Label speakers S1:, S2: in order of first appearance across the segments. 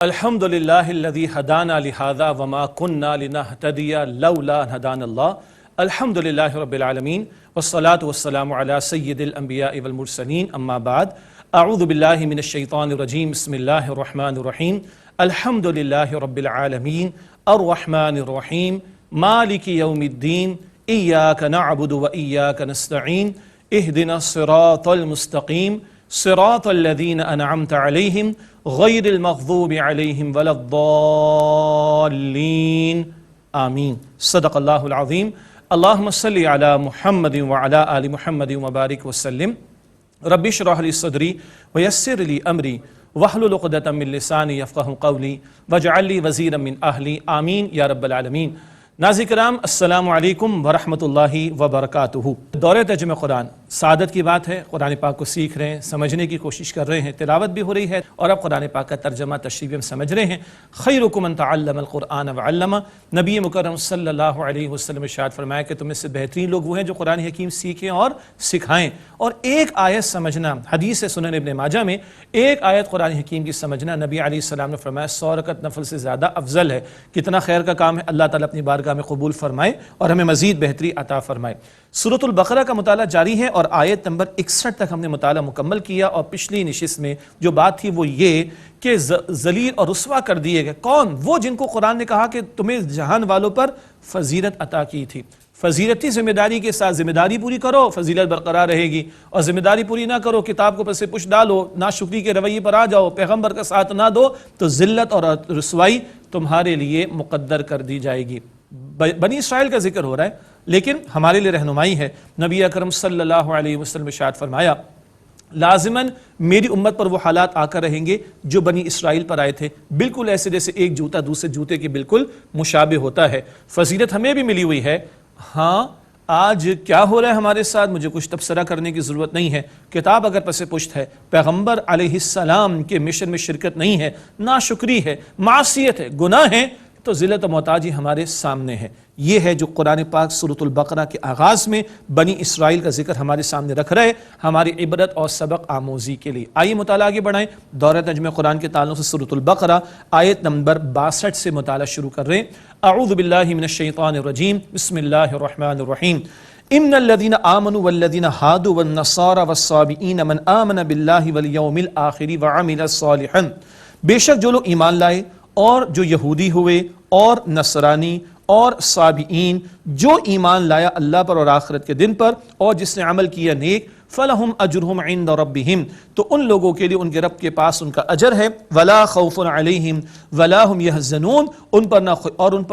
S1: الحمد للہ الذی ہدانا لہذا وما کننا لنہتدی لولا ان ہدانا اللہ الحمد للہ رب العالمین والصلاة والسلام علی سید الانبیاء والمرسلین اما بعد اعوذ باللہ من الشیطان الرجیم بسم اللہ الرحمن الرحیم الحمد للہ رب العالمین الرحمن الرحیم مالک یوم الدین ایاک نعبد و ایاک نستعین اہدنا الصراط المستقیم صراط الذین انعمت علیہم غیر المغضوب علیہم ولا الضالین آمین صدق اللہ العظیم اللہم صلی علی محمد وعلی آل محمد وبارک وسلم رب اشرح لی صدری ویسر لی امری واحلل عقدۃ من لسانی یفقہوا قولی واجعل لی وزیرا من اہلی آمین یا رب العالمین۔ ناظرین کرام السلام علیکم ورحمۃ اللہ وبرکاتہ۔ دورہ ترجمہ قرآن سعادت کی بات ہے، قرآن پاک کو سیکھ رہے ہیں، سمجھنے کی کوشش کر رہے ہیں، تلاوت بھی ہو رہی ہے اور اب قرآن پاک کا ترجمہ تشریح ہم سمجھ رہے ہیں۔ خیرکم من تعلم القرآن وعلمہ، نبی مکرم صلی اللہ علیہ وسلم ارشاد فرمایا کہ تم میں سے بہترین لوگ وہ ہیں جو قرآن حکیم سیکھیں اور سکھائیں۔ اور ایک آیت سمجھنا، حدیث سنن ابن ماجہ میں ایک آیت قرآن حکیم کی سمجھنا نبی علیہ السلام نے فرمایا 100 رکعت نفل سے زیادہ افضل ہے۔ کتنا خیر کا کام ہے، اللہ تعالیٰ اپنی بارگاہ میں قبول فرمائے اور ہمیں مزید بہتری عطا فرمائے۔ سورۃ البقرہ کا مطالعہ جاری ہے اور آیت نمبر 61 تک ہم نے مطالعہ مکمل کیا، اور پچھلی نشست میں جو بات تھی وہ یہ کہ ذلیل اور رسوا کر دیے گئے کون؟ وہ جن کو قرآن نے کہا کہ تمہیں جہان والوں پر فضیلت عطا کی تھی۔ فضیلتی ذمہ داری کے ساتھ ذمہ داری پوری کرو، فضیلت برقرار رہے گی، اور ذمہ داری پوری نہ کرو، کتاب کو پس پش ڈالو، ناشکری کے رویے پر آ جاؤ، پیغمبر کا ساتھ نہ دو، تو ذلت اور رسوائی تمہارے لیے مقدر کر دی جائے گی۔ بنی اسرائیل کا ذکر ہو رہا ہے لیکن ہمارے لیے رہنمائی ہے۔ نبی اکرم صلی اللہ علیہ وسلم ارشاد فرمایا لازماً میری امت پر وہ حالات آ کر رہیں گے جو بنی اسرائیل پر آئے تھے، بالکل ایسے جیسے ایک جوتا دوسرے جوتے کے بالکل مشابہ ہوتا ہے۔ فضیلت ہمیں بھی ملی ہوئی ہے، ہاں آج کیا ہو رہا ہے ہمارے ساتھ مجھے کچھ تبصرہ کرنے کی ضرورت نہیں ہے۔ کتاب اگر پس پشت ہے، پیغمبر علیہ السلام کے مشن میں شرکت نہیں ہے، ناشکری ہے، معصیت ہے، گناہ ہے، تو ذلت و محتاجی ہمارے سامنے ہے۔ یہ ہے جو قرآن پاک سورۃ البقرہ کے آغاز میں بنی اسرائیل کا ذکر ہمارے سامنے رکھ رہے، ہماری عبرت اور سبق آموزی کے لیے۔ آئیے مطالعہ آگے بڑھائیں، دورہ ترجمہ قرآن کے تعلق سے سورۃ البقرہ آیت نمبر 62 سے مطالعہ شروع کر رہے ہیں۔ اعوذ باللہ من الشیطان الرجیم، بسم اللہ الرحمن الرحیم۔ ان الذين آمنوا والذين هادوا والنصارى والصابئين من آمن بالله واليوم الآخر وعمل صالحا، بے شک جو لوگ ایمان لائے اور جو یہودی ہوئے اور نصرانی اور صابئین، جو ایمان لایا اللہ پر اور آخرت کے دن پر اور جس نے عمل کیا نیک، فلہم اجرہم عند ربہم، تو ان لوگوں کے لیے ان کے رب کے پاس ان کا اجر ہے، ولا خوف علیہم ولا ہم یحزنون، ان پر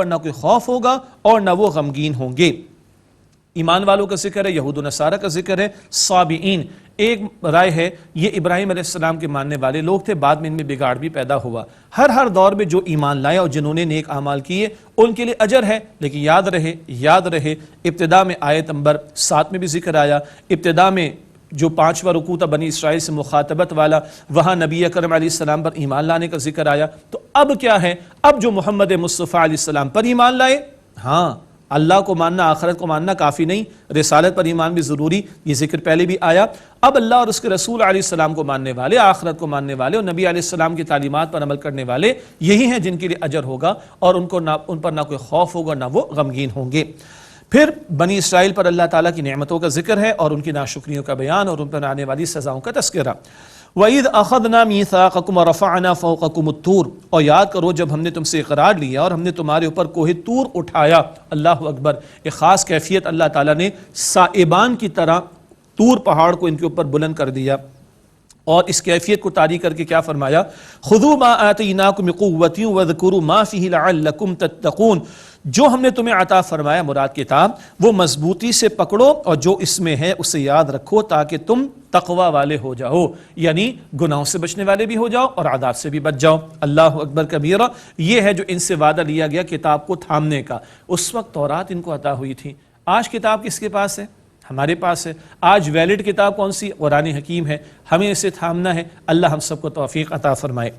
S1: نہ کوئی خوف ہوگا اور نہ وہ غمگین ہوں گے۔ ایمان والوں کا ذکر ہے، یہود و نصارہ کا ذکر ہے۔ صابئین ایک رائے ہے یہ ابراہیم علیہ السلام کے ماننے والے لوگ تھے، بعد میں ان میں بگاڑ بھی پیدا ہوا۔ ہر دور میں جو ایمان لائے اور جنہوں نے نیک اعمال کیے ان کے لیے اجر ہے، لیکن یاد رہے ابتدا میں آیت نمبر 7 میں بھی ذکر آیا، ابتدا میں جو 5واں رکوع تھا بنی اسرائیل سے مخاطبت والا، وہاں نبی اکرم علیہ السلام پر ایمان لانے کا ذکر آیا۔ تو اب کیا ہے؟ اب جو محمد مصطفیٰ علیہ السلام پر ایمان لائے، ہاں اللہ کو ماننا، آخرت کو ماننا کافی نہیں، رسالت پر ایمان بھی ضروری، یہ ذکر پہلے بھی آیا۔ اب اللہ اور اس کے رسول علیہ السلام کو ماننے والے، آخرت کو ماننے والے اور نبی علیہ السلام کی تعلیمات پر عمل کرنے والے، یہی ہیں جن کے لیے اجر ہوگا اور ان پر نہ کوئی خوف ہوگا نہ وہ غمگین ہوں گے۔ پھر بنی اسرائیل پر اللہ تعالیٰ کی نعمتوں کا ذکر ہے اور ان کی ناشکریوں کا بیان اور ان پر آنے والی سزاؤں کا تذکرہ۔ وَإِذْ أَخَذْنَا مِيثَاقَكُمْ وَرَفَعْنَا فَوْقَكُمُ الطُّورَ، اور یاد کرو جب ہم نے تم سے اقرار لیا اور ہم نے تمہارے اوپر کوہ طور اٹھایا۔ اللہ اکبر، ایک خاص کیفیت اللہ تعالیٰ نے سائبان کی طرح طور پہاڑ کو ان کے اوپر بلند کر دیا، اور اس کیفیت کو طاری کر کے کیا فرمایا؟ خُذُوا مَا آتَيْنَاكُمْ بِقُوَّةٍ وَاذْكُرُوا مَا فِيهِ لَعَلَّكُمْ تَتَّقُونَ، جو ہم نے تمہیں عطا فرمایا مراد کتاب، وہ مضبوطی سے پکڑو اور جو اس میں ہے اسے یاد رکھو تاکہ تم تقوی والے ہو جاؤ، یعنی گناہوں سے بچنے والے بھی ہو جاؤ اور عادات سے بھی بچ جاؤ۔ اللہ اکبر کبیرہ، یہ ہے جو ان سے وعدہ لیا گیا کتاب کو تھامنے کا۔ اس وقت تورات ان کو عطا ہوئی تھی، آج کتاب کس کے پاس ہے؟ ہمارے پاس ہے۔ آج ویلڈ کتاب کون سی؟ قرآن حکیم ہے، ہمیں اسے تھامنا ہے۔ اللہ ہم سب کو توفیق عطا فرمائے۔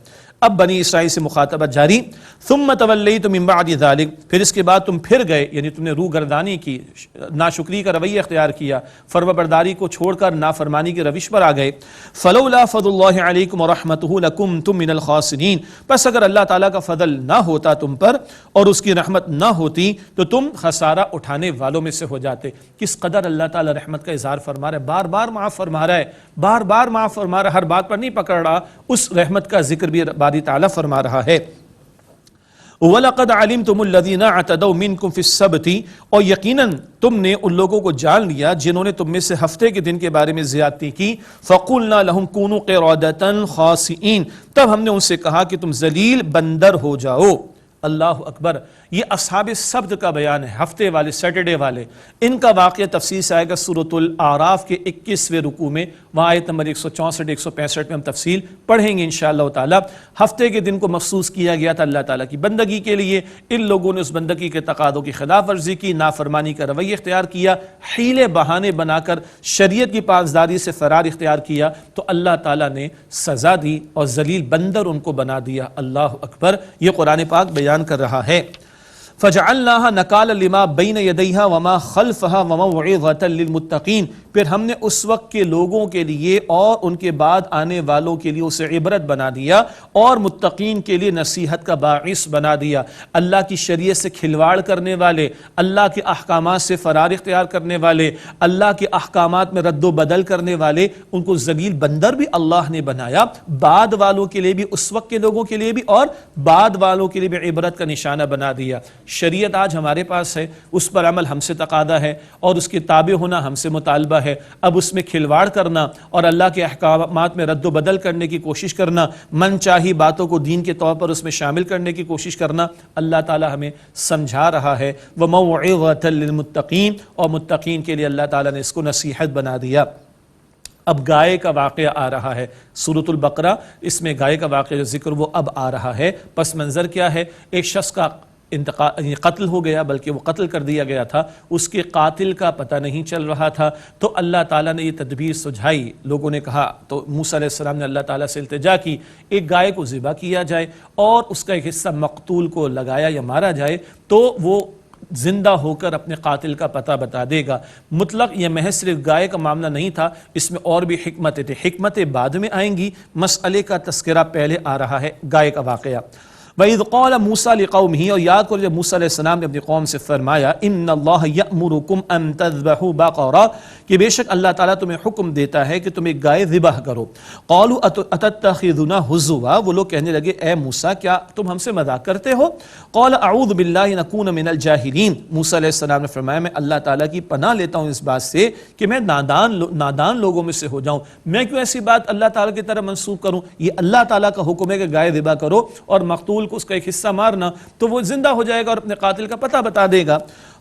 S1: اب بنی اسرائیل سے مخاطبت جاری. ثم تولیتم من بعد ذلک، پھر اس کے بعد تم پھر گئے، یعنی تم نے روگردانی کی، ناشکری کا رویہ اختیار کیا، فرمانبرداری کو چھوڑ کر نافرمانی کی روش پر آ گئے. فلولا فضل اللہ علیکم ورحمتہ لکنتم من الخاسرین، پس اگر اللہ تعالیٰ کا فضل نہ ہوتا تم پر اور اس کی رحمت نہ ہوتی تو تم خسارہ اٹھانے والوں میں سے ہو جاتے. کس قدر اللہ تعالیٰ رحمت کا اظہار فرما رہا ہے، بار بار معاف فرما رہا ہے، بار بار معاف فرما رہا ہے، ہر بات پر نہیں پکڑ رہا، اس رحمت کا ذکر بھی باری تعالیٰ فرما رہا ہے. وَلَقَدْ عَلِمْتُمُ الَّذِينَ اعْتَدَوْا مِنْكُمْ فِي السَّبْتِ، اور یقیناً تم نے ان لوگوں کو جان لیا جنہوں نے تم میں سے ہفتے کے دن کے بارے میں زیادتی کی. فَقُلْنَا لَهُمْ كُونُوا قِرَادَةً خَاسِئِينَ، تب ہم نے ان سے کہا کہ تم ذلیل بندر ہو جاؤ. اللہ اکبر. یہ اصحاب السبت کا بیان ہے، ہفتے والے، سیٹرڈے والے. ان کا واقعہ تفصیل سے آئے گا سورۃ الاعراف کے 21ویں رکوع میں، وہاں آیت نمبر 164 165 میں ہم تفصیل پڑھیں گے انشاءاللہ تعالی. ہفتے کے دن کو مخصوص کیا گیا تھا اللہ تعالیٰ کی بندگی کے لیے. ان لوگوں نے اس بندگی کے تقاضوں کی خلاف ورزی کی، نافرمانی کا رویہ اختیار کیا، حیلے بہانے بنا کر شریعت کی پاسداری سے فرار اختیار کیا، تو اللہ تعالیٰ نے سزا دی اور ذلیل بندر ان کو بنا دیا. اللہ اکبر. یہ قرآن پاک بیان کر رہا ہے. فَجَعَلْنَاهَا نَكَالًا لِمَا بَيْنَ يَدَيْهَا وَمَا خَلْفَهَا وَمَوْعِظَةً لِلْمُتَّقِينَ، پھر ہم نے اس وقت کے لوگوں کے لیے اور ان کے بعد آنے والوں کے لیے اسے عبرت بنا دیا اور متقین کے لیے نصیحت کا باعث بنا دیا. اللہ کی شریعت سے کھلواڑ کرنے والے، اللہ کے احکامات سے فرار اختیار کرنے والے، اللہ کے احکامات میں رد و بدل کرنے والے، ان کو ذلیل بندر بھی اللہ نے بنایا. بعد والوں کے لیے بھی، اس وقت کے لوگوں کے لیے بھی اور بعد والوں کے لیے بھی عبرت کا نشانہ بنا دیا. شریعت آج ہمارے پاس ہے، اس پر عمل ہم سے تقاضا ہے اور اس کے تابع ہونا ہم سے مطالبہ ہے. اب اس میں کھلواڑ کرنا اور اللہ کے احکامات میں رد و بدل کرنے کی کوشش کرنا، من چاہی باتوں کو دین کے طور پر اس میں شامل کرنے کی کوشش کرنا، اللہ تعالیٰ ہمیں سمجھا رہا ہے. وَمَوْعِظَةً لِلْمُتَّقِينَ، اور متقین کے لیے اللہ تعالیٰ نے اس کو نصیحت بنا دیا. اب گائے کا واقعہ آ رہا ہے سورۃ البقرہ، اس میں گائے کا واقعہ جو ذکر وہ اب آ رہا ہے. پس منظر کیا ہے؟ ایک شخص کا قتل ہو گیا، بلکہ وہ قتل کر دیا گیا تھا، اس کے قاتل کا پتہ نہیں چل رہا تھا. تو اللہ تعالیٰ نے یہ تدبیر سجھائی. لوگوں نے کہا، تو موسیٰ علیہ السلام نے اللہ تعالیٰ سے التجا کی، ایک گائے کو ذبح کیا جائے اور اس کا ایک حصہ مقتول کو لگایا یا مارا جائے تو وہ زندہ ہو کر اپنے قاتل کا پتہ بتا دے گا. مطلق یہ محض صرف گائے کا معاملہ نہیں تھا، اس میں اور بھی حکمتیں تھے. حکمتیں بعد میں آئیں گی، مسئلے کا تذکرہ پہلے آ رہا ہے گائے کا واقعہ. وَإِذْ قَالَ مُوسَىٰ لِقَوْمِهِ، اور یاد کرو جب موسیٰ علیہ السلام نے اپنی قوم سے فرمایا، إِنَّ اللَّهَ يَأْمُرُكُمْ أَن تَذْبَحُوا بَقَرَةً، کہ بے شک اللہ تعالیٰ تمہیں حکم دیتا ہے کہ تم ایک گائے ذبح کرو. قَالُوا أَتَتَّخِذُنَا هُزُوًا، وہ لوگ کہنے لگے اے موسیٰ کیا تم ہم سے مذاق کرتے ہو؟ قَالَ أَعُوذُ بِاللَّهِ نَكُونَ مِنَ الْجَاهِلِينَ، موسیٰ علیہ السلام نے فرمایا میں اللہ تعالیٰ کی پناہ لیتا ہوں اس بات سے کہ میں نادان لوگوں میں سے ہو جاؤں. میں کیوں ایسی بات اللہ تعالیٰ کی طرح منسوخ کروں؟ یہ اللہ تعالیٰ کا حکم ہے کہ گائے ذبح کرو اور مقتول کو اس کا ایک حصہ مارنا، تو وہ زندہ ہو جائے گا اور اپنے قاتل کا پتہ بتا دے گا.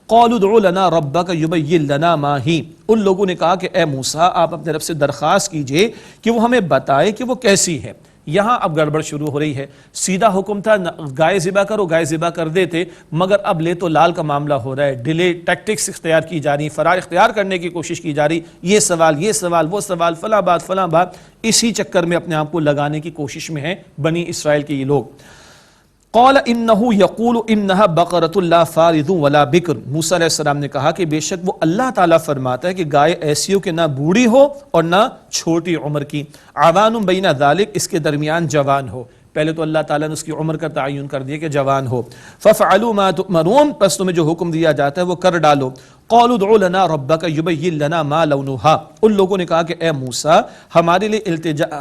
S1: قَالُوا ادْعُ لَنَا رَبَّكَ يُبَيِّن لَنَا مَا هِيَ، ان لوگوں نے کہا کہ اے موسیٰ آپ اپنے رب سے درخواست کیجئے کہ وہ ہمیں بتائے کہ وہ کیسی ہے. یہاں اب گڑبڑ شروع ہو رہی ہے. سیدھا حکم تھا گائے ذبح کرو، گائے ذبح کر دیتے، مگر اب لے تو لال کا معاملہ ہو رہا ہے. ڈیلے ٹیکٹکس اختیار کی جا رہی، فرار اختیار کرنے کی کوشش کی جا رہی. یہ سوال وہ سوال، فلاں بات، اسی چکر میں اپنے آپ کو لگانے کی کوشش میں ہیں بنی اسرائیل کے یہ لوگ. قال انه يقول انها بقرۃ لا فارض ولا بکر، موسیٰ علیہ السلام نے کہا کہ بے شک وہ اللہ تعالیٰ فرماتا ہے کہ گائے ایسی ہو کہ نہ بوڑھی ہو اور نہ چھوٹی عمر کی، عوان بین ذالک، اس کے درمیان جوان ہو. پہلے تو اللہ تعالیٰ نے اس کی عمر کا تعین کر دیا کہ جوان ہو. ففعلوا ما تؤمرون، پس تمہیں جو حکم دیا جاتا ہے وہ کر ڈالو. قالوا ادْعُ لَنَا رَبَّكَ يُبَيِّن لَنَا مَا لَوْنُهَا، ان لوگوں نے کہا کہ اے موسیٰ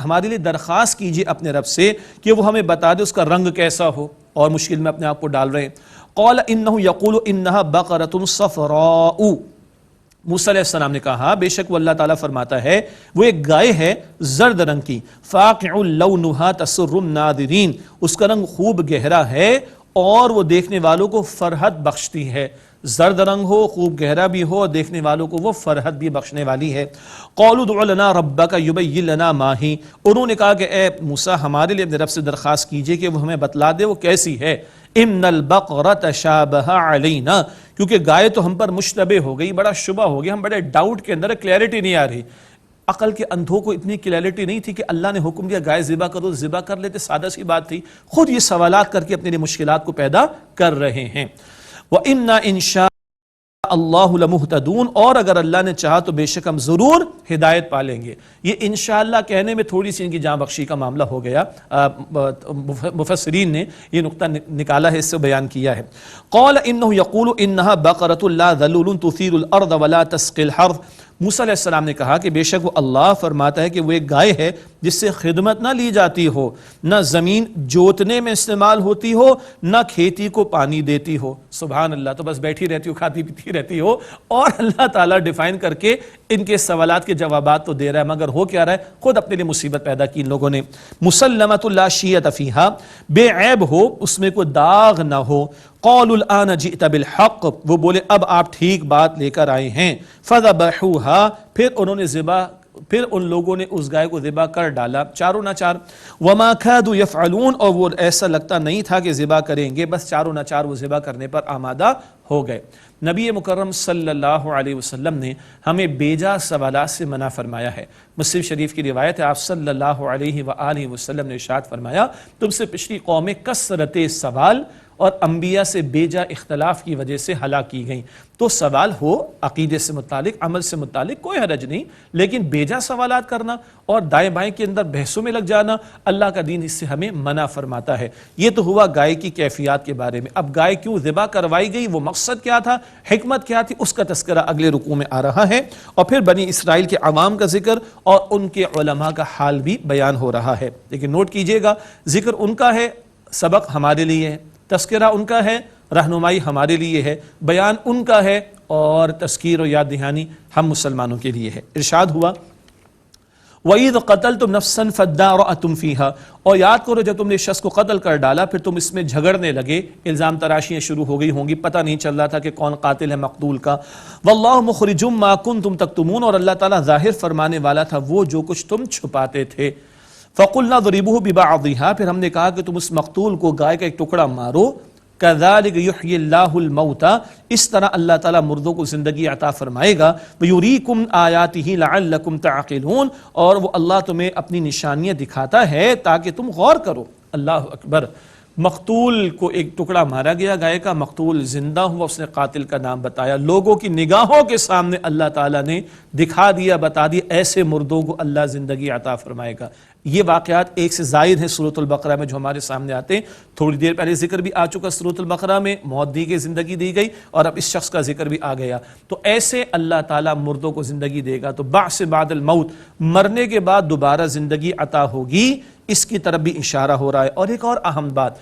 S1: ہمارے لیے درخواست کیجیے اپنے رب سے کہ وہ ہمیں بتا دے اس کا رنگ کیسا ہو، اور مشکل میں اپنے آپ کو ڈال رہے ہیں. قال انه يقول انها بقرة صفراء، موسیٰ علیہ السلام نے کہا بے شک وہ اللہ تعالیٰ فرماتا ہے وہ ایک گائے ہے زرد رنگ کی، فاقع لونها تسر الناظرین، اس کا رنگ خوب گہرا ہے اور وہ دیکھنے والوں کو فرحت بخشتی ہے. زرد رنگ ہو، خوب گہرا بھی ہو، دیکھنے والوں کو وہ فرحت بھی بخشنے والی ہے. قالوا ادْعُ لَنَا رَبَّكَ يُبَيِّن لَنَا مَا هِيَ، انہوں نے کہا کہ اے موسیٰ ہمارے لیے اپنے رب سے درخواست کیجئے کہ وہ ہمیں بتلا دے وہ کیسی ہے. ان البقرۃ تشابہ علینا، کیونکہ گائے تو ہم پر مشتبہ ہو گئی، بڑا شبہ ہو گیا، ہم بڑے ڈاؤٹ کے اندر، کلیئرٹی نہیں آ رہی. عقل کے اندھوں کو اتنی کلیئرٹی نہیں تھی کہ اللہ نے حکم دیا گائے ذبح کرو ذبح کر لیتے، سادہ سی بات تھی، خود یہ سوالات کر کے اپنے لیے مشکلات کو پیدا کر رہے ہیں۔ وَإِنَّا إِن شَاءَ اللَّهُ لَمُهْتَدُونَ، اور اگر اللہ نے چاہا تو بے شک ہم ضرور ہدایت پالیں گے۔ یہ انشاءاللہ کہنے میں تھوڑی سی ان کی جاں بخشی کا معاملہ ہو گیا، مفسرین نے یہ نقطہ نکالا ہے، اس سے بیان کیا ہے۔ قَالَ إِنَّهُ يَقُولُ إِنَّهَا بَقَرَةٌ لَا ذَلُولٌ تُثِيرُ الْأَرْضَ وَلَا تَسْقِي الْحَرْثَ، موسیٰ علیہ السلام نے کہا کہ بے شک وہ اللہ فرماتا ہے کہ وہ ایک گائے ہے جس سے خدمت نہ لی جاتی ہو، نہ زمین جوتنے میں استعمال ہوتی ہو، نہ کھیتی کو پانی دیتی ہو۔ سبحان اللہ، تو بس بیٹھی رہتی ہو، کھاتی پیتی رہتی ہو، اور اللہ تعالیٰ ڈیفائن کر کے ان کے سوالات کے جوابات تو دے رہا ہے، مگر ہو کیا رہا ہے؟ خود اپنے لیے مصیبت پیدا کی ان لوگوں نے۔ مسلمۃ لا شیۃ فیہا، بے عیب ہو، اس میں کوئی داغ نہ ہو۔ قالوا الآن جئت بالحق، وہ بولے اب آپ ٹھیک بات لے کر آئے ہیں۔ فذبحوها، پھر ان لوگوں نے اس گائے کو ذبح کر ڈالا، چاروں ناچار۔ وما كادوا يفعلون، اور وہ ایسا لگتا نہیں تھا کہ ذبح کریں گے، بس چاروں ناچار وہ ذبح کرنے پر آمادہ ہو گئے۔ نبی مکرم صلی اللہ علیہ وسلم نے ہمیں بیجا سوالات سے منع فرمایا ہے۔ مسلم شریف کی روایت ہے، آپ صلی اللہ علیہ وآلہ وسلم نے ارشاد فرمایا، تم سے پچھلی قومیں کثرت سوال اور انبیاء سے بیجا اختلاف کی وجہ سے ہلاک کی گئیں۔ تو سوال ہو عقیدے سے متعلق، عمل سے متعلق، کوئی حرج نہیں، لیکن بیجا سوالات کرنا اور دائیں بائیں کے اندر بحثوں میں لگ جانا، اللہ کا دین اس سے ہمیں منع فرماتا ہے۔ یہ تو ہوا گائے کی کیفیات کے بارے میں۔ اب گائے کیوں ذبح کروائی گئی، وہ مقصد کیا تھا، حکمت کیا تھی، اس کا تذکرہ اگلے رکوع میں آ رہا ہے، اور پھر بنی اسرائیل کے عوام کا ذکر اور ان کے علماء کا حال بھی بیان ہو رہا ہے۔ لیکن نوٹ کیجئے گا، ذکر ان کا ہے، سبق ہمارے لیے ہے، تذکرہ ان کا ہے، رہنمائی ہمارے لیے ہے، بیان ان کا ہے، اور تذکیر و یاد دہانی ہم مسلمانوں کے لیے ہے۔ ارشاد ہوا وَإِذْ قَتَلْتُمْ نَفْسًا فَادَّارَأْتُمْ فِيهَا، اور یاد کرو جب تم نے شخص کو قتل کر ڈالا پھر تم اس میں جھگڑنے لگے، الزام تراشیاں شروع ہو گئی ہوں گی، پتہ نہیں چل رہا تھا کہ کون قاتل ہے مقتول کا۔ وَاللَّهُ مُخْرِجٌ مَا كُنْتُمْ تَكْتُمُونَ، اور اللہ تعالیٰ ظاہر فرمانے والا تھا وہ جو کچھ تم چھپاتے تھے۔ فَقُلْنَا ضْرِبُوهُ بِبَعْضِهَا، پھر ہم نے کہا کہ تم اس مقتول کو گائے کا ایک ٹکڑا مارو۔ كَذَلِكَ يُحْيِي اللَّهُ الْمَوْتَى، اس طرح اللہ تعالیٰ مردوں کو زندگی عطا فرمائے گا۔ وَيُرِيكُمْ آيَاتِهِ لَعَلَّكُمْ تَعْقِلُونَ، اور وہ اللہ تمہیں اپنی نشانیاں دکھاتا ہے تاکہ تم غور کرو۔ اللہ اکبر۔ مقتول کو ایک ٹکڑا مارا گیا گائے کا، مقتول زندہ ہوا، اس نے قاتل کا نام بتایا، لوگوں کی نگاہوں کے سامنے اللہ تعالیٰ نے دکھا دیا، بتا دیا، ایسے مردوں کو اللہ زندگی عطا فرمائے گا۔ یہ واقعات ایک سے زائد ہیں سورۃ البقرہ میں جو ہمارے سامنے آتے ہیں۔ تھوڑی دیر پہلے ذکر بھی آ چکا سورۃ البقرہ میں، موت دی گئی، زندگی دی گئی، اور اب اس شخص کا ذکر بھی آ گیا۔ تو ایسے اللہ تعالیٰ مردوں کو زندگی دے گا، تو بعث بعد الموت، مرنے کے بعد دوبارہ زندگی عطا ہوگی، اس کی طرف بھی اشارہ ہو رہا ہے۔ اور ایک اور اہم بات،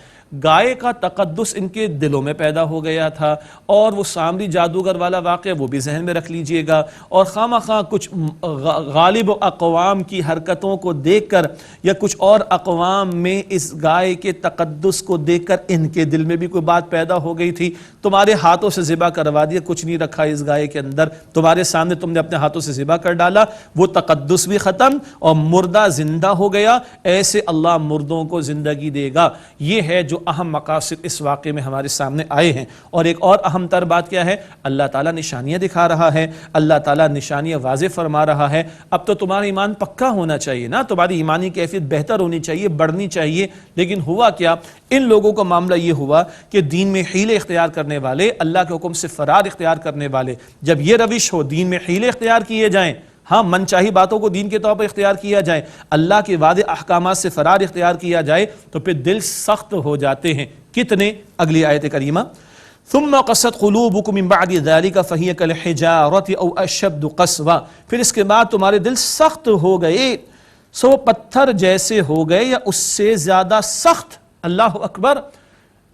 S1: گائے کا تقدس ان کے دلوں میں پیدا ہو گیا تھا، اور وہ سامری جادوگر والا واقعہ وہ بھی ذہن میں رکھ لیجئے گا، اور خواہ مخواہ کچھ غالب اقوام کی حرکتوں کو دیکھ کر یا کچھ اور اقوام میں اس گائے کے تقدس کو دیکھ کر ان کے دل میں بھی کوئی بات پیدا ہو گئی تھی، تمہارے ہاتھوں سے ذبح کروا دیا، کچھ نہیں رکھا اس گائے کے اندر، تمہارے سامنے تم نے اپنے ہاتھوں سے ذبح کر ڈالا، وہ تقدس بھی ختم اور مردہ زندہ ہو گیا۔ ایسے اللہ مردوں کو زندگی دے گا۔ یہ ہے جو اہم مقاصد اس واقعے میں ہمارے سامنے آئے ہیں۔ اور ایک اور اہم تر بات کیا ہے، اللہ تعالیٰ نشانیاں دکھا رہا ہے، اللہ تعالیٰ نشانیاں واضح فرما رہا ہے۔ اب تو تمہارا ایمان پکا ہونا چاہیے نا، تمہاری ایمانی کیفیت بہتر ہونی چاہیے، بڑھنی چاہیے، لیکن ہوا کیا، ان لوگوں کا معاملہ یہ ہوا کہ دین میں حیلے اختیار کرنے والے، اللہ کے حکم سے فرار اختیار کرنے والے، جب یہ روش ہو دین میں حیلے اختیار کیے جائیں، ہاں من چاہی باتوں کو دین کے طور پر اختیار کیا جائے، اللہ کے وعدے احکامات سے فرار اختیار کیا جائے، تو پھر دل سخت ہو جاتے ہیں۔ کتنے؟ اگلی آیت کریمہ، ثم قست قلوبكم من بعد ذلك فهي كالحجارة او اشد قسوة، پھر اس کے بعد تمہارے دل سخت ہو گئے، سو پتھر جیسے ہو گئے یا اس سے زیادہ سخت۔ اللہ اکبر۔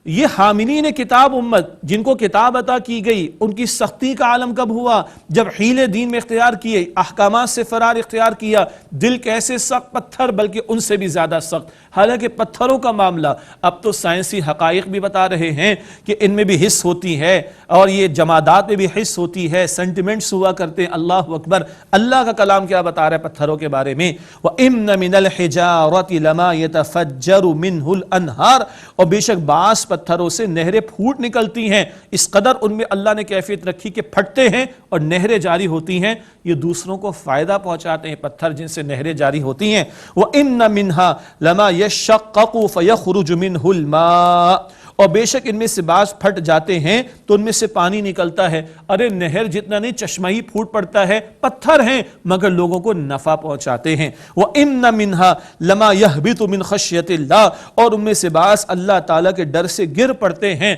S1: یہ حاملین کتاب امت جن کو کتاب عطا کی گئی، ان کی سختی کا عالم کب ہوا؟ جب حیلے دین میں اختیار کیے، احکامات سے فرار اختیار کیا، دل کیسے سخت، پتھر بلکہ ان سے بھی زیادہ سخت۔ حالانکہ پتھروں کا معاملہ اب تو سائنسی حقائق بھی بتا رہے ہیں کہ ان میں بھی حس ہوتی ہے، اور یہ جمادات میں بھی حس ہوتی ہے، سینٹیمنٹس ہوا کرتے ہیں۔ اللہ اکبر۔ اللہ کا کلام کیا بتا رہا ہے پتھروں کے بارے میں؟ وَإِنَّ مِنَ الْحِجَارَةِ لَمَا يَتَفَجَّرُ مِنْهُ الْأَنْهَارُ، اور بے شک بعض پتھروں سے نہریں پھوٹ نکلتی ہیں، اس قدر ان میں اللہ نے کیفیت رکھی کہ پھٹتے ہیں اور نہریں جاری ہوتی ہیں، یہ دوسروں کو فائدہ پہنچاتے ہیں پتھر جن سے نہریں جاری ہوتی ہیں۔ وَإِنَّ مِنْهَا لَمَا يَشَّقَّقُ فَيَخْرُجُ مِنْهُ الْمَاءُ، اور بے شک ان میں سے بعض پھٹ جاتے ہیں تو ان میں سے پانی نکلتا ہے۔ ارے نہر جتنا نہیں، چشمہ ہی پھوٹ پڑتا ہے، پتھر ہیں مگر لوگوں کو نفع پہنچاتے ہیں۔ وَإِنَّ مِنْهَا لَمَا يَهْبِطُ مِنْ خَشْيَةِ اللَّهِ، اور ان میں سے بعض اللہ تعالیٰ کے ڈر سے گر پڑتے ہیں۔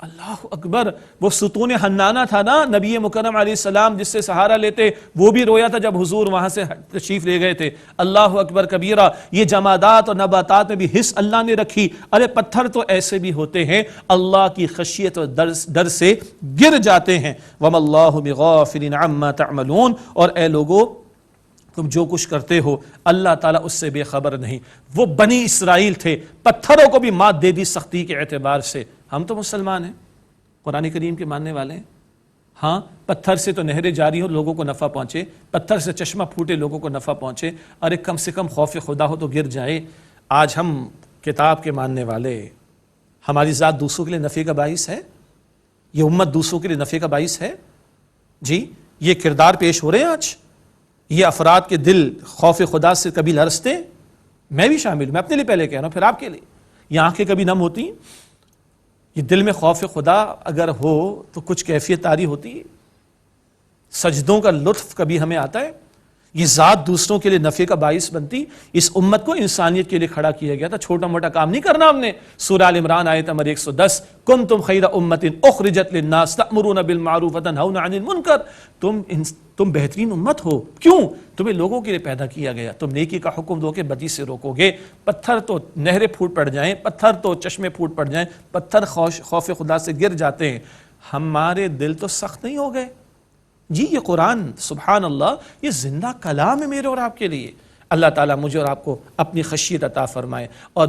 S1: اللہ اکبر، وہ ستون حنانہ تھا نا نبی مکرم علیہ السلام جس سے سہارا لیتے، وہ بھی رویا تھا جب حضور وہاں سے تشریف لے گئے تھے۔ اللہ اکبر کبیرہ، یہ جمادات اور نباتات میں بھی حص اللہ نے رکھی۔ ارے پتھر تو ایسے بھی ہوتے ہیں اللہ کی خشیت اور ڈر سے گر جاتے ہیں۔ وَمَا اللَّهُ بِغَافِلٍ عَمَّا تَعْمَلُونَ، اور اے لوگو تم جو کچھ کرتے ہو اللہ تعالیٰ اس سے بے خبر نہیں۔ وہ بنی اسرائیل تھے، پتھروں کو بھی مات دے دی سختی کے اعتبار سے۔ ہم تو مسلمان ہیں، قرآن کریم کے ماننے والے ہیں۔ ہاں، پتھر سے تو نہریں جاری ہو لوگوں کو نفع پہنچے، پتھر سے چشمہ پھوٹے لوگوں کو نفع پہنچے، ارے کم سے کم خوف خدا ہو تو گر جائے۔ آج ہم کتاب کے ماننے والے، ہماری ذات دوسروں کے لیے نفع کا باعث ہے، یہ امت دوسروں کے لیے نفع کا باعث ہے جی؟ یہ کردار پیش ہو رہے ہیں آج؟ یہ افراد کے دل خوف خدا سے کبھی لرزتے؟ میں بھی شامل ہوں، میں اپنے لیے پہلے کہہ رہا ہوں پھر آپ کے لیے۔ یہ آنکھیں کبھی نم ہوتی ہیں؟ یہ دل میں خوف خدا اگر ہو تو کچھ کیفیت طاری ہوتی ہے؟ سجدوں کا لطف کبھی ہمیں آتا ہے؟ یہ ذات دوسروں کے لیے نفع کا باعث بنتی؟ اس امت کو انسانیت کے لیے کھڑا کیا گیا تھا، چھوٹا موٹا کام نہیں کرنا ہم نے۔ سورہ آل عمران آیت نمبر 110، کنتم خیر امت اخرجت للناس تأمرون بالمعروف وتنہون عن المنکر، تم بہترین امت ہو۔ کیوں؟ تمہیں لوگوں کے لیے پیدا کیا گیا، تم نیکی کا حکم دو گے، بدی سے روکو گے۔ پتھر تو نہریں پھوٹ پڑ جائیں، پتھر تو چشمے پھوٹ پڑ جائیں، پتھر خوف خدا سے گر جاتے ہیں، ہمارے دل تو سخت نہیں ہو گئے؟ جی یہ قرآن سبحان اللہ یہ زندہ کلام ہے میرے اور آپ کے لیے۔ اللہ تعالیٰ مجھے اور آپ کو اپنی خشیت عطا فرمائے اور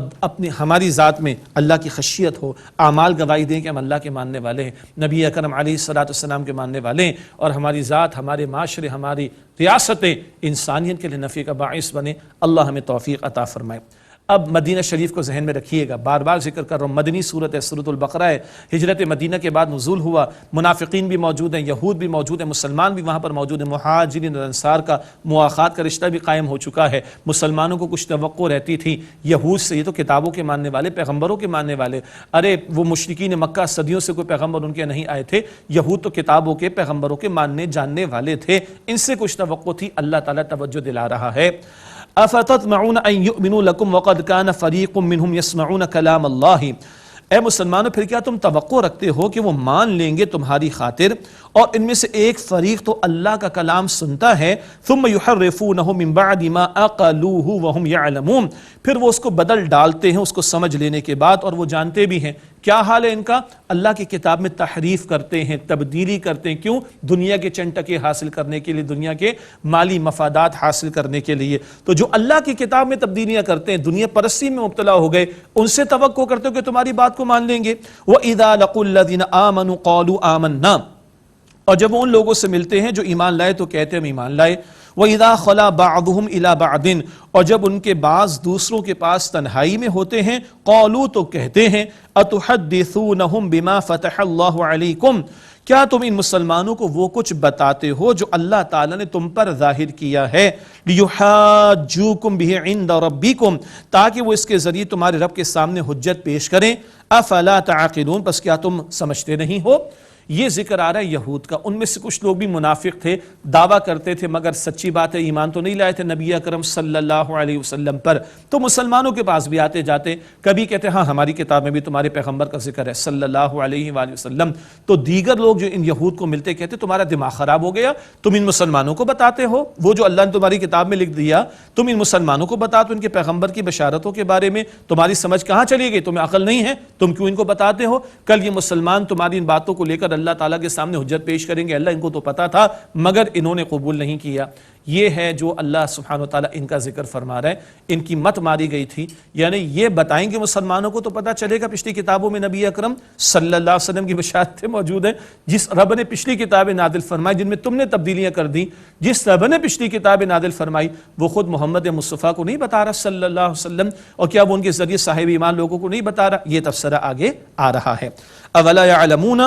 S1: ہماری ذات میں اللہ کی خشیت ہو، اعمال گواہی دیں کہ ہم اللہ کے ماننے والے ہیں، نبی اکرم علیہ السلام کے ماننے والے ہیں، اور ہماری ذات، ہمارے معاشرے، ہماری ریاستیں انسانیت کے لیے نفع کا باعث بنے۔ اللہ ہمیں توفیق عطا فرمائے۔ اب مدینہ شریف کو ذہن میں رکھیے گا، بار بار ذکر کر رہا ہوں، مدنی صورت ہے، سورۃ البقرہ ہے۔ ہجرت مدینہ کے بعد نزول ہوا، منافقین بھی موجود ہیں، یہود بھی موجود ہیں، مسلمان بھی وہاں پر موجود ہیں، مہاجرین اور انصار کا مواخات کا رشتہ بھی قائم ہو چکا ہے۔ مسلمانوں کو کچھ توقع رہتی تھی یہود سے، یہ تو کتابوں کے ماننے والے، پیغمبروں کے ماننے والے، ارے وہ مشرکین مکہ صدیوں سے کوئی پیغمبر ان کے نہیں آئے تھے، یہود تو کتابوں کے، پیغمبروں کے ماننے جاننے والے تھے، ان سے کچھ توقع تھی۔ اللہ تعالیٰ توجہ دلا رہا ہے، افتطمعون ان یؤمنوا لکم وقد کان فریق منہم یسمعون کلام اللہ، اے مسلمانوں پھر کیا تم توقع رکھتے ہو کہ وہ مان لیں گے تمہاری خاطر، اور ان میں سے ایک فریق تو اللہ کا کلام سنتا ہے، ثم یحرفونہ من بعد ما عقلوہ وہم یعلمون، پھر وہ اس کو بدل ڈالتے ہیں اس کو سمجھ لینے کے بعد، اور وہ جانتے بھی ہیں۔ کیا حال ہے ان کا؟ اللہ کی کتاب میں تحریف کرتے ہیں، تبدیلی کرتے ہیں، کیوں؟ دنیا کے چنٹکے حاصل کرنے کے لیے، دنیا کے مالی مفادات حاصل کرنے کے لیے۔ تو جو اللہ کی کتاب میں تبدیلیاں کرتے ہیں، دنیا پرستی میں مبتلا ہو گئے، ان سے توقع کرتے ہو کہ تمہاری بات کو مان لیں گے۔ وَإِذَا لَقُوا الَّذِينَ آمَنُوا قَالُوا آمَنَّا، اور جب وہ ان لوگوں سے ملتے ہیں جو ایمان لائے تو کہتے ہیں ہم ایمان لائے۔ وَإِذَا خَلَا بَعْضُهُمْ إِلَى بَعْضٍ، اور جب ان کے بعض دوسروں کے پاس تنہائی میں ہوتے ہیں، قالوا تو کہتے ہیں أَتُحَدِّثُونَهُمْ بِمَا فَتَحَ اللَّهُ عَلَيْكُمْ، کیا تم ان مسلمانوں کو وہ کچھ بتاتے ہو جو اللہ تعالیٰ نے تم پر ظاہر کیا ہے، لِيُحَاجُّوكُمْ بِهِ عِنْدَ رَبِّكُمْ، تاکہ وہ اس کے ذریعے تمہارے رب کے سامنے حجت پیش کریں۔ أَفَلَا تَعْقِلُونَ، پس کیا تم سمجھتے نہیں ہو؟ یہ ذکر آ رہا ہے یہود کا، ان میں سے کچھ لوگ بھی منافق تھے، دعویٰ کرتے تھے مگر سچی بات ہے ایمان تو نہیں لائے تھے نبی اکرم صلی اللہ علیہ وسلم پر، تو مسلمانوں کے پاس بھی آتے جاتے، کبھی کہتے ہاں ہماری کتاب میں بھی تمہارے پیغمبر کا ذکر ہے صلی اللہ علیہ وآلہ وسلم، تو دیگر لوگ جو ان یہود کو ملتے کہتے تمہارا دماغ خراب ہو گیا، تم ان مسلمانوں کو بتاتے ہو وہ جو اللہ نے تمہاری کتاب میں لکھ دیا، تم ان مسلمانوں کو بتاتے ان کے پیغمبر کی بشارتوں کے بارے میں، تمہاری سمجھ کہاں چلی گئی؟ تمہیں عقل نہیں ہے؟ تم کیوں ان کو بتاتے ہو؟ کل یہ مسلمان تمہاری ان باتوں کو لے کر اللہ تعالیٰ کے سامنے حجت پیش کریں گے اللہ ان کو تو پتا تھا مگر انہوں نے قبول نہیں کیا. یہ ہے جو اللہ سبحانہ وتعالیٰ ان کا ذکر فرما رہا ہے. ان کی مت ماری گئی تھی، یعنی یہ بتائیں گے مسلمانوں کو تو پتہ چلے گا پچھلی کتابوں میں نبی اکرم صلی اللہ علیہ وسلم کی بشارتیں موجود ہیں. جس رب نے پچھلی کتابیں نازل فرمائی جن میں تم نے تبدیلیاں کر دی، جس رب نے پچھلی کتابیں نازل فرمائی وہ خود محمد مصطفیٰ کو نہیں بتا رہا صلی اللہ علیہ وسلم، اور کیا وہ ان کے ذریعے صاحب ایمان لوگوں کو نہیں بتا رہا؟ یہ تفسیرہ آگے آ رہا ہے. اولا یعلمون،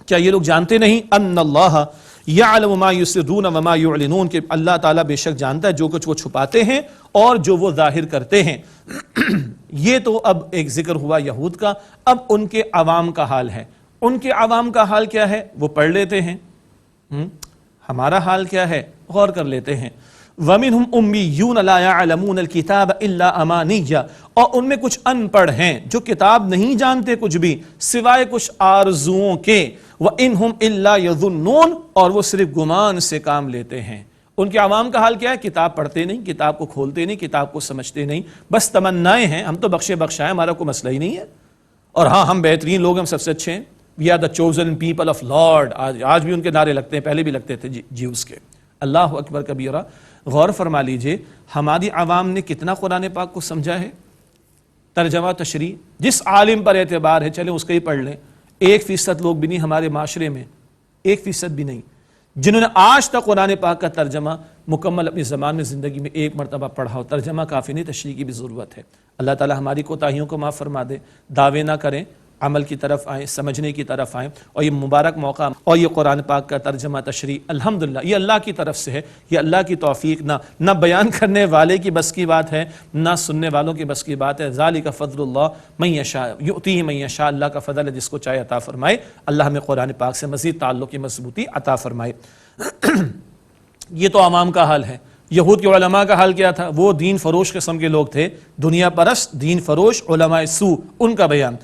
S1: کیا یہ لوگ جانتے نہیں، ان اللہ یعلم ما یسرون وما یعلنون، کہ اللہ تعالیٰ بے شک جانتا ہے جو کچھ وہ چھپاتے ہیں اور جو وہ ظاہر کرتے ہیں. یہ تو اب ایک ذکر ہوا یہود کا. اب ان کے عوام کا حال ہے. ان کے عوام کا حال کیا ہے وہ پڑھ لیتے ہیں. ہمارا حال کیا ہے غور کر لیتے ہیں. وَمِنْهُمْ أُمِّيُّونَ لَا يَعْلَمُونَ الْكِتَابَ إِلَّا أَمَانِيَّ، اور ان میں کچھ ان پڑھ ہیں جو کتاب نہیں جانتے کچھ بھی سوائے کچھ آرزوؤں کے. وَإِنْهُمْ إِلَّا يَظُنُّونَ، اور وہ صرف گمان سے کام لیتے ہیں. ان کے عوام کا حال کیا ہے؟ کتاب پڑھتے نہیں، کتاب کو کھولتے نہیں، کتاب کو سمجھتے نہیں، بس تمنائیں ہیں ہم تو بخشے بخشائیں، ہمارا کوئی مسئلہ ہی نہیں ہے، اور ہاں ہم بہترین لوگ، ہم سب سے اچھے ہیں. We are the chosen people of Lord. آج بھی ان کے نعرے لگتے ہیں، پہلے بھی لگتے تھے جیوز کے. اللہ اکبر کبیرہ. غور فرما لیجئے ہماری عوام نے کتنا قرآن پاک کو سمجھا ہے. ترجمہ تشریح جس عالم پر اعتبار ہے چلیں اس کا ہی پڑھ لیں. 1% لوگ بھی نہیں ہمارے معاشرے میں، 1% بھی نہیں جنہوں نے آج تک قرآن پاک کا ترجمہ مکمل اپنی زبان میں زندگی میں ایک مرتبہ پڑھا ہو. ترجمہ کافی نہیں، تشریح کی بھی ضرورت ہے. اللہ تعالی ہماری کوتاہیوں کو معاف فرما دے. دعوے نہ کریں، عمل کی طرف آئیں، سمجھنے کی طرف آئیں. اور یہ مبارک موقع اور یہ قرآن پاک کا ترجمہ تشریح الحمدللہ یہ اللہ کی طرف سے ہے. یہ اللہ کی توفیق، نہ بیان کرنے والے کی بس کی بات ہے، نہ سننے والوں کی بس کی بات ہے. ذالک فضل اللہ من یشاء یؤتیہ من یشاء، اللہ کا فضل ہے جس کو چاہے عطا فرمائے. اللہ ہمیں قرآن پاک سے مزید تعلق کی مضبوطی عطا فرمائے. یہ تو عوام کا حال ہے. یہود کے علماء کا حال کیا تھا؟ وہ دین فروش قسم کے لوگ تھے، دنیا پرست دین فروش علماء سوء. ان کا بیان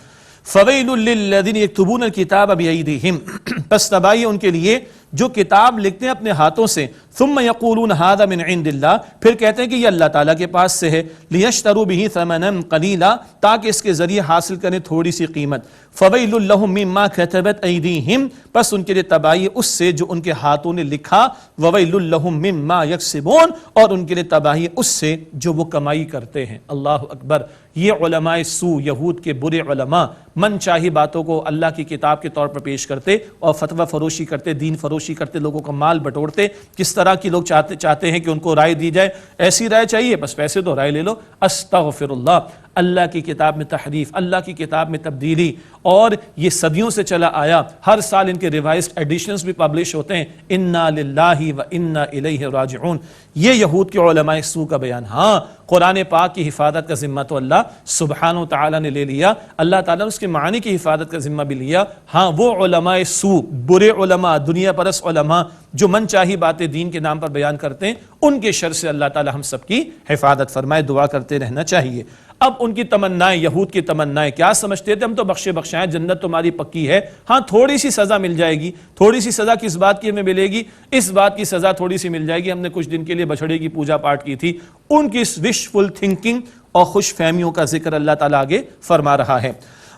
S1: فَوَيْلٌ لِّلَّذِينَ يَكْتُبُونَ الْكِتَابَ بِأَيْدِيهِمْ، پس تباہی ان کے لیے جو کتاب لکھتے ہیں اپنے ہاتھوں سے. ثُمَّ يَقُولُونَ هَذَا مِنْ عِنْدِ اللَّهِ، پھر کہتے ہیں کہ یہ اللہ تعالیٰ کے پاس سے ہے. لِيَشْتَرُوا بِهِ ثَمَنًا قَلِيلًا، تاکہ اس کے ذریعے حاصل کریں تھوڑی سی قیمت. فَوَيْلٌ لَّهُم مِّمَّا كَتَبَتْ أَيْدِيهِمْ، پس ان کے لیے تباہی اس سے جو ان کے ہاتھوں نے لکھا. وَوَيْلٌ لَّهُم مِّمَّا يَكْسِبُونَ، اور ان کے لیے تباہی اس سے جو وہ کمائی کرتے ہیں. اللہ اکبر. یہ علماء سوء، یہود کے برے علماء من چاہی باتوں کو اللہ کی کتاب کے طور پر پیش کرتے اور فتویٰ فروشی کرتے، دین فروشی کرتے، لوگوں کا مال بٹورتے. کس طرح کی لوگ چاہتے ہیں کہ ان کو رائے دی جائے، ایسی رائے چاہیے بس پیسے تو رائے لے لو. استغفر اللہ. اللہ کی کتاب میں تحریف، اللہ کی کتاب میں تبدیلی، اور یہ صدیوں سے چلا آیا. ہر سال ان کے ریوائزڈ ایڈیشنز بھی پبلش ہوتے ہیں. انا للہ و انا الیہ راجعون. یہ یہود کے علماء سوء کا بیان. ہاں قرآن پاک کی حفاظت کا ذمہ تو اللہ سبحانہ و تعالیٰ نے لے لیا، اللہ تعالیٰ نے اس کے معنی کی حفاظت کا ذمہ بھی لیا. ہاں وہ علماء سوء، برے علماء، دنیا پرست علماء جو من چاہی باتیں دین کے نام پر بیان کرتے ہیں، ان کے شر سے اللہ تعالیٰ ہم سب کی حفاظت فرمائے. دعا کرتے رہنا چاہیے. اب ان کی تمنائیں، یہود کی تمنائیں کیا سمجھتے تھے؟ ہم تو بخشے بخشائیں، جنت تمہاری پکی ہے. ہاں تھوڑی سی سزا مل جائے گی. تھوڑی سی سزا کس بات کی ہمیں ملے گی؟ اس بات کی سزا تھوڑی سی مل جائے گی، ہم نے کچھ دن کے لیے بچھڑے کی پوجا پاٹ کی تھی. ان کی اس وشفل تھنکنگ اور خوش فہمیوں کا ذکر اللہ تعالیٰ آگے فرما رہا ہے.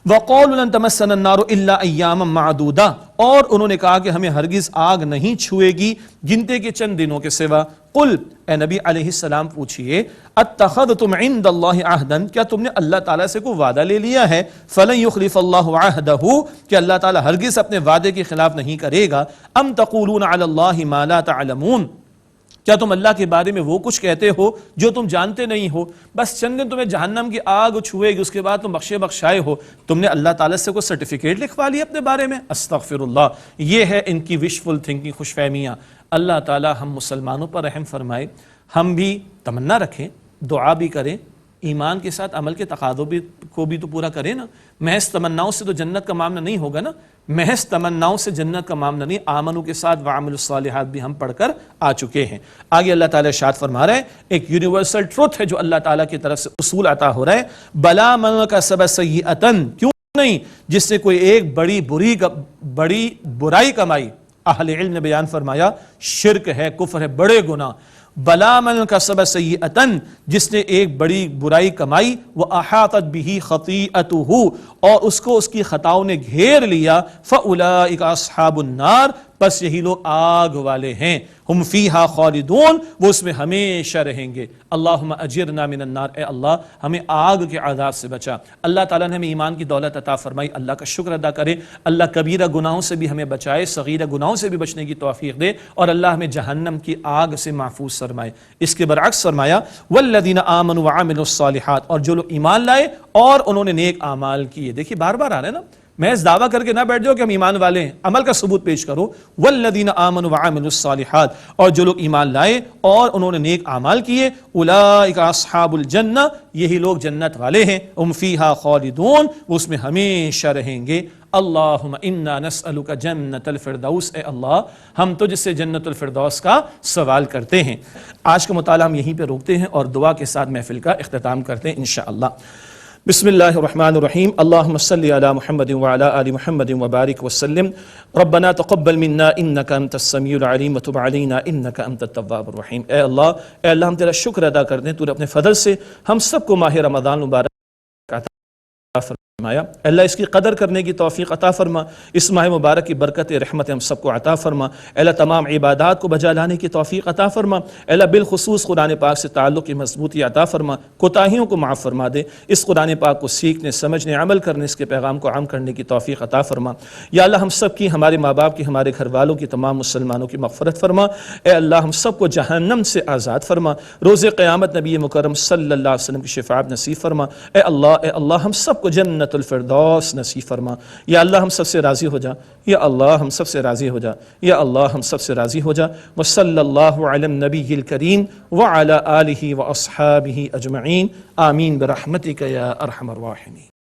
S1: وَقَالُوا لَن تَمَسَّنَا النَّارُ إِلَّا أَيَّامًا مَّعْدُودَةً، اور انہوں نے کہا کہ ہمیں ہرگز آگ نہیں چھوئے گی گنتے کے چند دنوں کے سوا. قل، اے نبی علیہ السلام پوچھئے، اتخذتم عند اللہ عہدا، کیا تم نے اللہ تعالیٰ سے کوئی وعدہ لے لیا ہے؟ فلن یخلف اللہ عہدہ، کہ اللہ تعالیٰ ہرگز اپنے وعدے کے خلاف نہیں کرے گا. ام تقولون علی اللہ ما لا تعلمون، کیا تم اللہ کے بارے میں وہ کچھ کہتے ہو جو تم جانتے نہیں ہو؟ بس چند دن تمہیں جہنم کی آگ چھوئے گی، اس کے بعد تم بخشے بخشائے ہو. تم نے اللہ تعالیٰ سے کوئی سرٹیفکیٹ لکھوا لیا اپنے بارے میں؟ استغفر اللہ. یہ ہے ان کی وشفل تھنکنگ، خوش فہمیاں. اللہ تعالیٰ ہم مسلمانوں پر رحم فرمائے. ہم بھی تمنا رکھیں، دعا بھی کریں، ایمان کے ساتھ عمل کے تقاضوں کو بھی تو پورا کریں نا. محض تمناؤں سے تو جنت کا معاملہ نہیں ہوگا نا. محض تمناؤں سے جنت کا معاملہ نہیں. آمنو کے ساتھ وعملوا الصالحات بھی ہم پڑھ کر آ چکے ہیں. آگے اللہ تعالیٰ ارشاد فرما رہے ہیں، ایک یونیورسل ٹروتھ ہے جو اللہ تعالیٰ کی طرف سے اصول عطا ہو رہا ہے. بلا من کسب سیئۃ، کیوں نہیں جس سے کوئی ایک بڑی برائی کمائی. اہل علم نے بیان فرمایا شرک ہے، کفر ہے، بڑے گناہ. بلا من کسب سیئۃ، جس نے ایک بڑی برائی کمائی، وَأَحَاطَتْ بِهِ خَطِیئَتُهُ، اور اس کو اس کی خطاؤں نے گھیر لیا، فَأُولَئِکَ أَصْحَابُ النَّارِ، بس یہی لوگ آگ والے ہیں، ہم فیہا خالدون، وہ اس میں ہمیشہ رہیں گے۔ اللہم اجرنا من النار، اے اللہ ہمیں آگ کے عذاب سے بچا۔ اللہ تعالیٰ نے ہمیں ایمان کی دولت عطا فرمائی، اللہ کا شکر ادا کرے، اللہ کبیرہ گناہوں سے بھی ہمیں بچائے، صغیرہ گناہوں سے بھی بچنے کی توفیق دے، اور اللہ ہمیں جہنم کی آگ سے محفوظ فرمائے۔ اس کے برعکس فرمایا والذین آمنوا وعملوا الصالحات، اور جو لوگ ایمان لائے اور انہوں نے نیک اعمال کیے۔ دیکھیے بار بار آ رہا ہے نا، محض دعویٰ کر کے نہ بیٹھ جاؤ کہ ہم ایمان والے ہیں، عمل کا ثبوت پیش کرو۔ والذین آمنوا وعملوا الصالحات، اور جو لوگ ایمان لائے اور انہوں نے نیک اعمال کیے، اولئک اصحاب الجنہ، یہی لوگ جنت والے ہیں، ہم فیہا خالدون، وہ اس میں ہمیشہ رہیں گے۔ اللہم انا نسألک جنت الفردوس، اے اللہ ہم تجھ سے جنت الفردوس کا سوال کرتے ہیں۔ آج کا مطالعہ ہم یہیں پہ روکتے ہیں اور دعا کے ساتھ محفل کا اختتام کرتے ہیں انشاءاللہ۔ بسم اللہ الرحمن الرحیم، اللہم صلی علی محمد وعلی آل محمد وبارک وسلم، ربنا تقبل منا انک انت السمیع العلیم وتب علینا انک انت التواب الرحیم۔ اے اللہ ہم تیرا شکر ادا کرتے ہیں، تو نے اپنے فضل سے ہم سب کو ماہ رمضان مبارک عطا فرمایا۔ اللہ اس کی قدر کرنے کی توفیق عطا فرما، اس ماہ مبارک کی برکت رحمت ہم سب کو عطا فرما۔ اللہ تمام عبادات کو بجا لانے کی توفیق عطا فرما۔ اللہ بالخصوص قرآن پاک سے تعلق کی مضبوطی عطا فرما، کوتاہیوں کو معاف فرما دے، اس قرآن پاک کو سیکھنے، سمجھنے، عمل کرنے، اس کے پیغام کو عام کرنے کی توفیق عطا فرما۔ یا اللہ ہم سب کی، ہمارے ماں باپ کی، ہمارے گھر والوں کی، تمام مسلمانوں کی مغفرت فرما۔ اے اللہ ہم سب کو جہنم سے آزاد فرما، روز قیامت نبی مکرم صلی اللہ علیہ وسلم کی شفاعت نصیب فرما۔ اے اللہ ہم سب کو جنت الفردوس نصیب فرما۔ یا اللہ ہم سب سے راضی ہو جا، یا اللہ ہم سب سے راضی ہو جا، یا اللہ ہم سب سے راضی ہو جا۔ وصلی اللہ علی النبی الکریم وعلی آلہ واصحابہ اجمعین، آمین برحمتک یا ارحم الراحمین۔